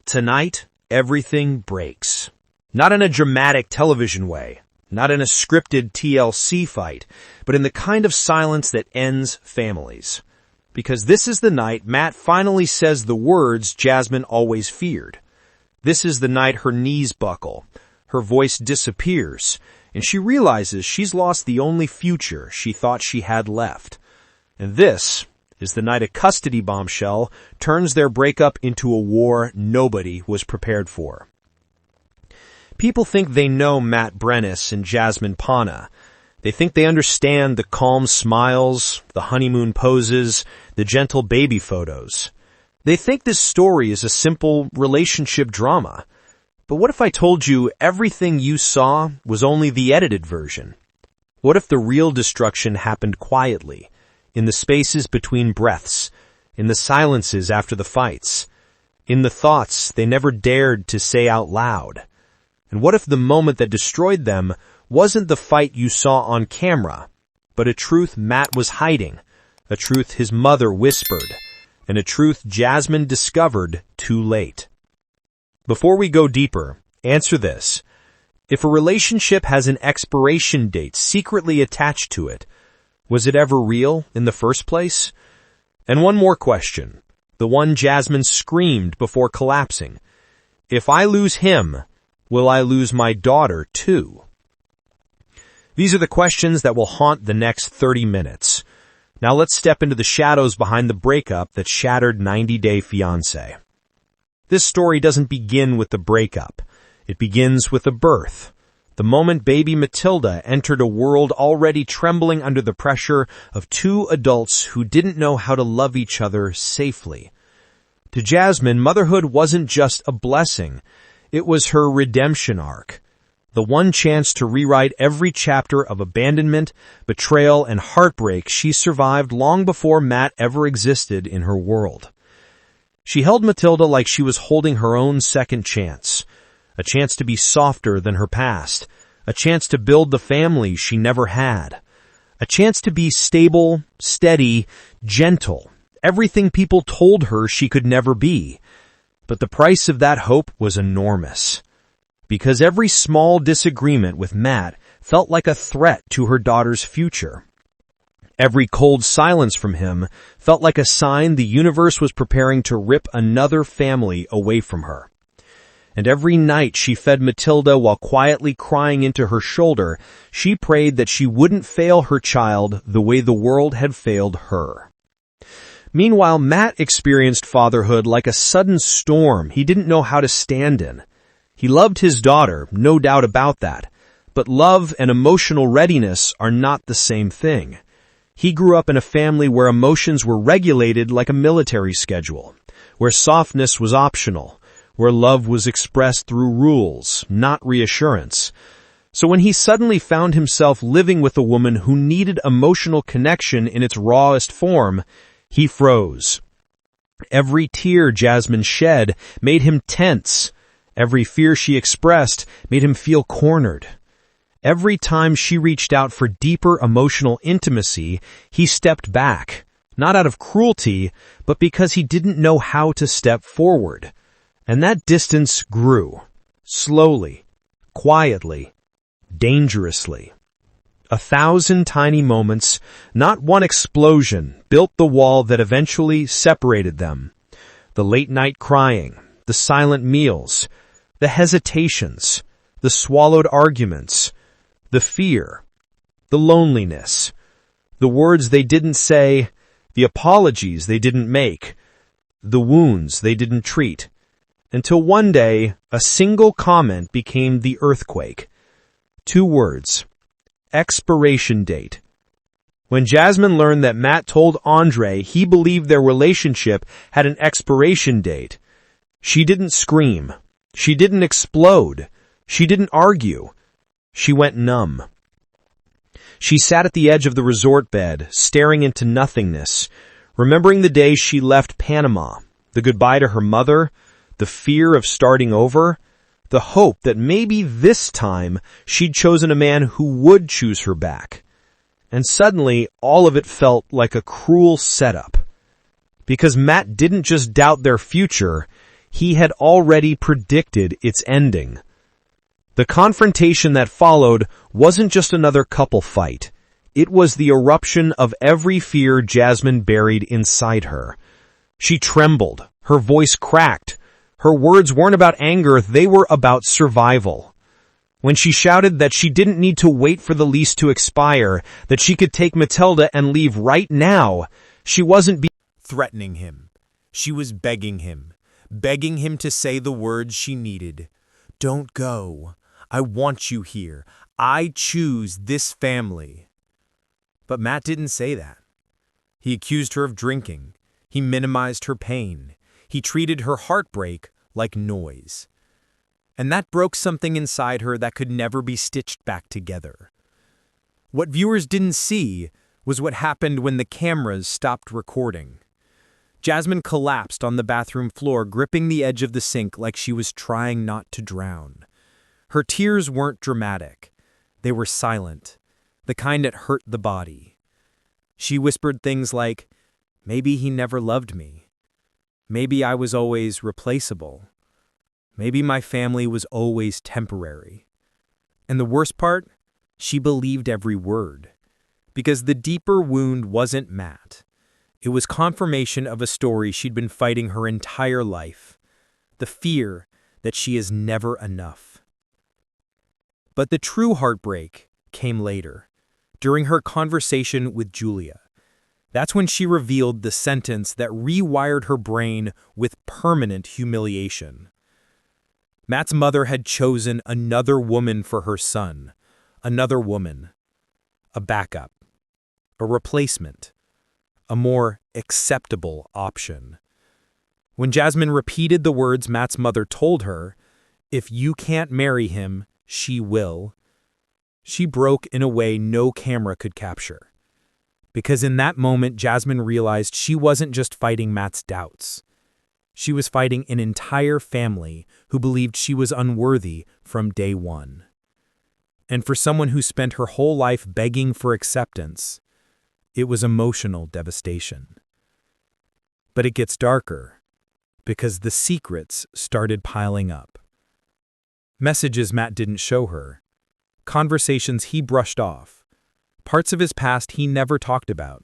Tonight, everything breaks. Not in a dramatic television way, not in a scripted TLC fight, but in the kind of silence that ends families. Because this is the night Matt finally says the words Jasmine always feared. This is the night her knees buckle, her voice disappears, and she realizes she's lost the only future she thought she had left. And this is the night a custody bombshell turns their breakup into a war nobody was prepared for. People think they know Matt Brennis and Jasmine Pana. They think they understand the calm smiles, the honeymoon poses, the gentle baby photos. They think this story is a simple relationship drama. But what if I told you everything you saw was only the edited version? What if the real destruction happened quietly, in the spaces between breaths, in the silences after the fights, in the thoughts they never dared to say out loud? And what if the moment that destroyed them wasn't the fight you saw on camera, but a truth Matt was hiding, a truth his mother whispered, and a truth Jasmine discovered too late? Before we go deeper, answer this. If a relationship has an expiration date secretly attached to it, was it ever real in the first place? And one more question, the one Jasmine screamed before collapsing. If I lose him, will I lose my daughter too? These are the questions that will haunt the next 30 minutes. Now let's step into the shadows behind the breakup that shattered 90 Day Fiancé. This story doesn't begin with the breakup. It begins with the birth. The moment baby Matilda entered a world already trembling under the pressure of two adults who didn't know how to love each other safely. To Jasmine, motherhood wasn't just a blessing. It was her redemption arc. The one chance to rewrite every chapter of abandonment, betrayal, and heartbreak she survived long before Matt ever existed in her world. She held Matilda like she was holding her own second chance. A chance to be softer than her past. A chance to build the family she never had. A chance to be stable, steady, gentle. Everything people told her she could never be. But the price of that hope was enormous. Because every small disagreement with Matt felt like a threat to her daughter's future. Every cold silence from him felt like a sign the universe was preparing to rip another family away from her. And every night she fed Matilda while quietly crying into her shoulder, she prayed that she wouldn't fail her child the way the world had failed her. Meanwhile, Matt experienced fatherhood like a sudden storm he didn't know how to stand in. He loved his daughter, no doubt about that, but love and emotional readiness are not the same thing. He grew up in a family where emotions were regulated like a military schedule, where softness was optional, where love was expressed through rules, not reassurance. So when he suddenly found himself living with a woman who needed emotional connection in its rawest form, he froze. Every tear Jasmine shed made him tense. Every fear she expressed made him feel cornered. Every time she reached out for deeper emotional intimacy, he stepped back, not out of cruelty, but because he didn't know how to step forward. And that distance grew, slowly, quietly, dangerously. 1,000 tiny moments, not one explosion, built the wall that eventually separated them. The late-night crying, the silent meals, the hesitations, the swallowed arguments, the fear, the loneliness, the words they didn't say, the apologies they didn't make, the wounds they didn't treat. Until one day, a single comment became the earthquake. 2 words. Expiration date. When Jasmine learned that Matt told Andre he believed their relationship had an expiration date, she didn't scream. She didn't explode. She didn't argue. She went numb. She sat at the edge of the resort bed, staring into nothingness, remembering the day she left Panama, the goodbye to her mother, the fear of starting over, the hope that maybe this time she'd chosen a man who would choose her back. And suddenly, all of it felt like a cruel setup. Because Matt didn't just doubt their future, he had already predicted its ending. The confrontation that followed wasn't just another couple fight. It was the eruption of every fear Jasmine buried inside her. She trembled, her voice cracked. Her words weren't about anger, they were about survival. When she shouted that she didn't need to wait for the lease to expire, that she could take Matilda and leave right now, she wasn't threatening him. She was begging him to say the words she needed. Don't go. I want you here. I choose this family. But Matt didn't say that. He accused her of drinking. He minimized her pain. He treated her heartbreak like noise. And that broke something inside her that could never be stitched back together. What viewers didn't see was what happened when the cameras stopped recording. Jasmine collapsed on the bathroom floor, gripping the edge of the sink like she was trying not to drown. Her tears weren't dramatic. They were silent, the kind that hurt the body. She whispered things like, "Maybe he never loved me. Maybe I was always replaceable. Maybe my family was always temporary." And the worst part, she believed every word. Because the deeper wound wasn't Matt. It was confirmation of a story she'd been fighting her entire life. The fear that she is never enough. But the true heartbreak came later, during her conversation with Julia. That's when she revealed the sentence that rewired her brain with permanent humiliation. Matt's mother had chosen another woman for her son. Another woman. A backup. A replacement. A more acceptable option. When Jasmine repeated the words Matt's mother told her, "If you can't marry him, she will," she broke in a way no camera could capture. Because in that moment, Jasmine realized she wasn't just fighting Matt's doubts. She was fighting an entire family who believed she was unworthy from day one. And for someone who spent her whole life begging for acceptance, it was emotional devastation. But it gets darker, because the secrets started piling up. Messages Matt didn't show her, conversations he brushed off, parts of his past he never talked about,